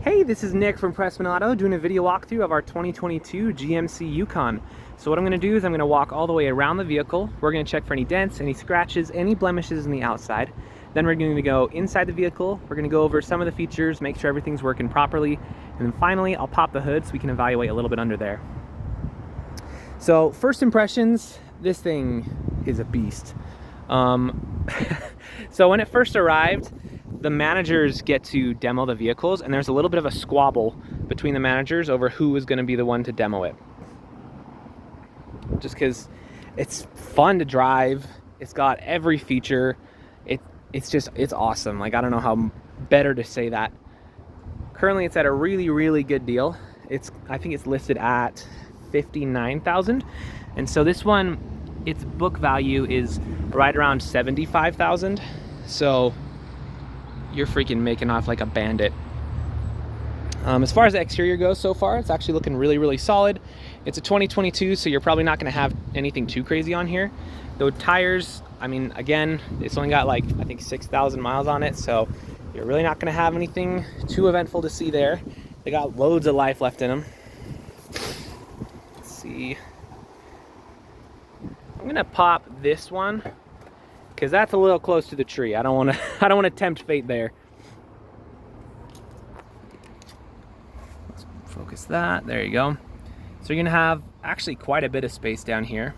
Hey, this is Nick from Prestman Auto doing a video walkthrough of our 2022 GMC Yukon. So what I'm going to do is I'm going to walk all the way around the vehicle. We're going to check for any dents, any scratches, any blemishes on the outside. Then we're going to go inside the vehicle. We're going to go over some of the features, make sure everything's working properly. And then finally, I'll pop the hood so we can evaluate a little bit under there. So first impressions, this thing is a beast. So when it first arrived, the managers get to demo the vehicles, and there's a little bit of a squabble between the managers over who was going to be the one to demo it. Just because it's fun to drive, it's got every feature, it's awesome. Like, I don't know how better to say that. Currently, it's at a really good deal. I think it's listed at $59,000, and so this one, its book value is right around $75,000. So you're freaking making off like a bandit. As far as the exterior goes so far, it's actually looking really solid. It's a 2022, so you're probably not going to have anything too crazy on here. The tires, I mean, again, it's only got like, I think 6,000 miles on it, so you're really not going to have anything too eventful to see there. They got loads of life left in them. Let's see. I'm going to pop this one, because that's a little close to the tree. I don't want to tempt fate there. Let's focus that. There you go. So you're gonna have actually quite a bit of space down here.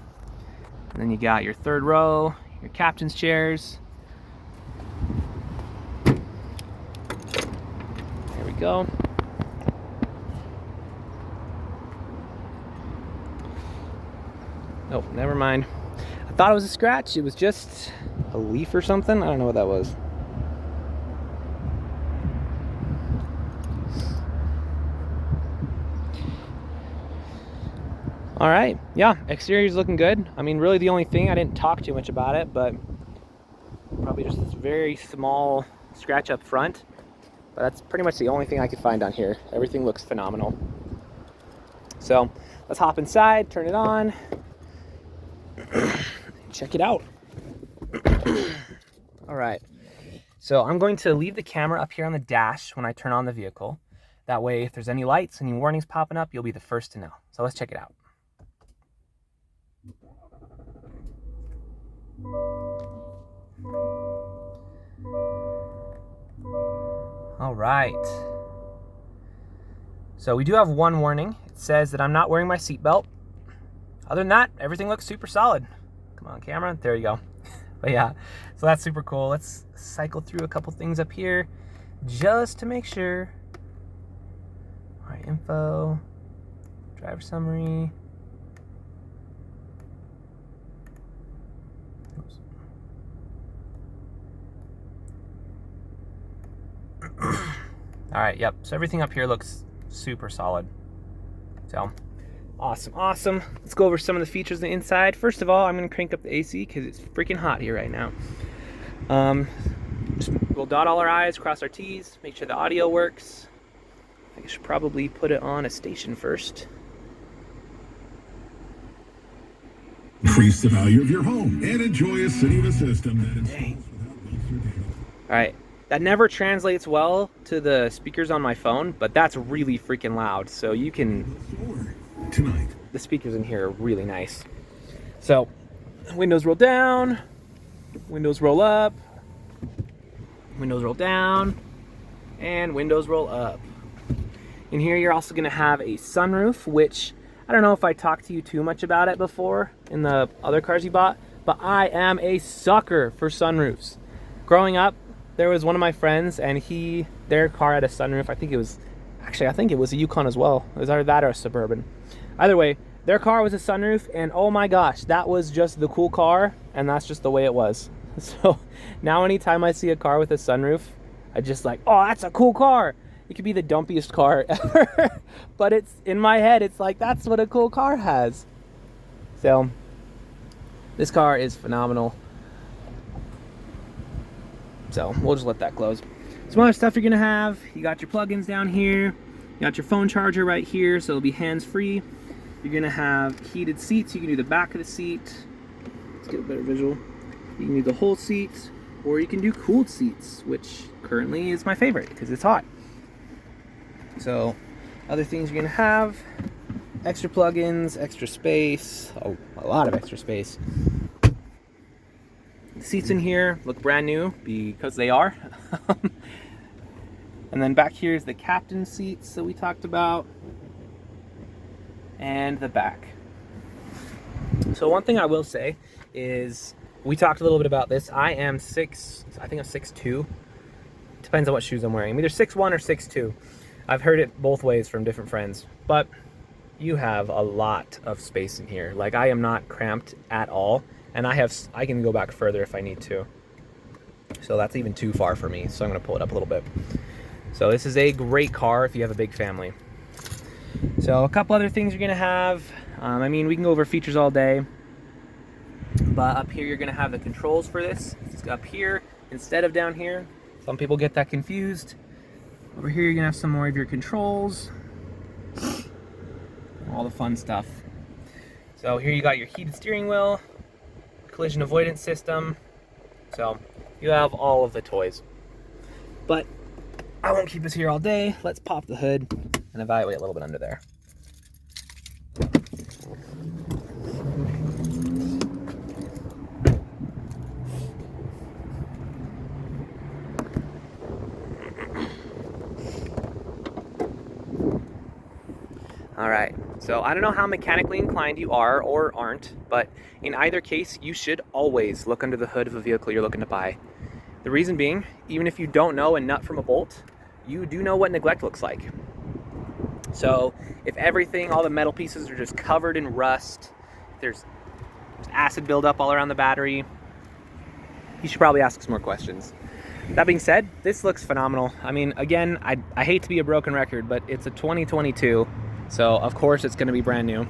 And then you got your third row, your captain's chairs. There we go. Nope, never mind. I thought it was a scratch. It was just a leaf or something. I don't know what that was. All right, yeah, exterior's looking good. I mean, really the only thing, I didn't talk too much about it, but probably just this very small scratch up front. But that's pretty much the only thing I could find on here. Everything looks phenomenal. So let's hop inside, turn it on, check it out. All right, so I'm going to leave the camera up here on the dash when I turn on the vehicle. That way, if there's any lights, any warnings popping up, you'll be the first to know. So let's check it out. All right. So we do have one warning. It says that I'm not wearing my seatbelt. Other than that, everything looks super solid. Come on, camera. There you go. But yeah, so that's super cool. Let's cycle through a couple things up here just to make sure. All right, info, driver summary. Oops. All right, yep. So everything up here looks super solid. So awesome. Let's go over some of the features on the inside. First of all, I'm going to crank up the AC because it's freaking hot here right now. We'll dot all our I's, cross our T's, make sure the audio works. I think I should probably put it on a station first. Increase the value of your home and enjoy a Ceniva system that installs All right. That never translates well to the speakers on my phone, but that's really freaking loud. So you can... Tonight. The speakers in here are really nice. So, windows roll down, windows roll up, windows roll down, and windows roll up. In here, you're also going to have a sunroof, which I don't know if I talked to you too much about it before in the other cars you bought, but I am a sucker for sunroofs. Growing up, there was one of my friends, and their car had a sunroof. I think it was a Yukon as well. It was either that or a Suburban. Either way, their car was a sunroof, and oh my gosh, that was just the cool car, and that's just the way it was. So now anytime I see a car with a sunroof, I just like, oh, that's a cool car. It could be the dumpiest car ever, but it's in my head, it's like, that's what a cool car has. So this car is phenomenal. So we'll just let that close. Some other stuff you're gonna have, you got your plugins down here, you got your phone charger right here, so it'll be hands-free. You're gonna have heated seats. You can do the back of the seat. Let's get a better visual. You can do the whole seat, or you can do cooled seats, which currently is my favorite because it's hot. So other things you're gonna have, extra plugins, extra space, oh, a lot of extra space. The seats in here look brand new because they are. And then back here is the captain's seats that we talked about, and the back. So one thing I will say is, we talked a little bit about this. I think I'm 6'2". Depends on what shoes I'm wearing. I'm either 6'1" or 6'2". I've heard it both ways from different friends, but you have a lot of space in here. Like, I am not cramped at all, and I can go back further if I need to. So that's even too far for me, so I'm gonna pull it up a little bit. So this is a great car if you have a big family. So a couple other things you're gonna have. I mean, we can go over features all day, but up here you're gonna have the controls for this. It's up here instead of down here. Some people get that confused. Over here you're gonna have some more of your controls, all the fun stuff. So here you got your heated steering wheel, collision avoidance system. So you have all of the toys. But I won't keep us here all day. Let's pop the hood and evaluate a little bit under there. All right, so I don't know how mechanically inclined you are or aren't, but in either case, you should always look under the hood of a vehicle you're looking to buy. The reason being, even if you don't know a nut from a bolt, you do know what neglect looks like. So if everything, all the metal pieces are just covered in rust, there's acid buildup all around the battery, you should probably ask some more questions. That being said, this looks phenomenal. I mean, again, I hate to be a broken record, but it's a 2022. So of course it's going to be brand new.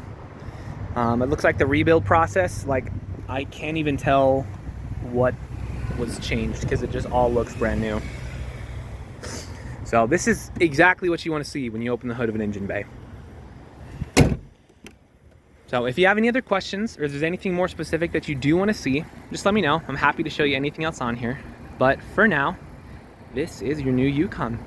It looks like the rebuild process, like, I can't even tell what was changed because it just all looks brand new. So this is exactly what you want to see when you open the hood of an engine bay. So if you have any other questions, or if there's anything more specific that you do want to see, just let me know. I'm happy to show you anything else on here. But for now, this is your new Yukon.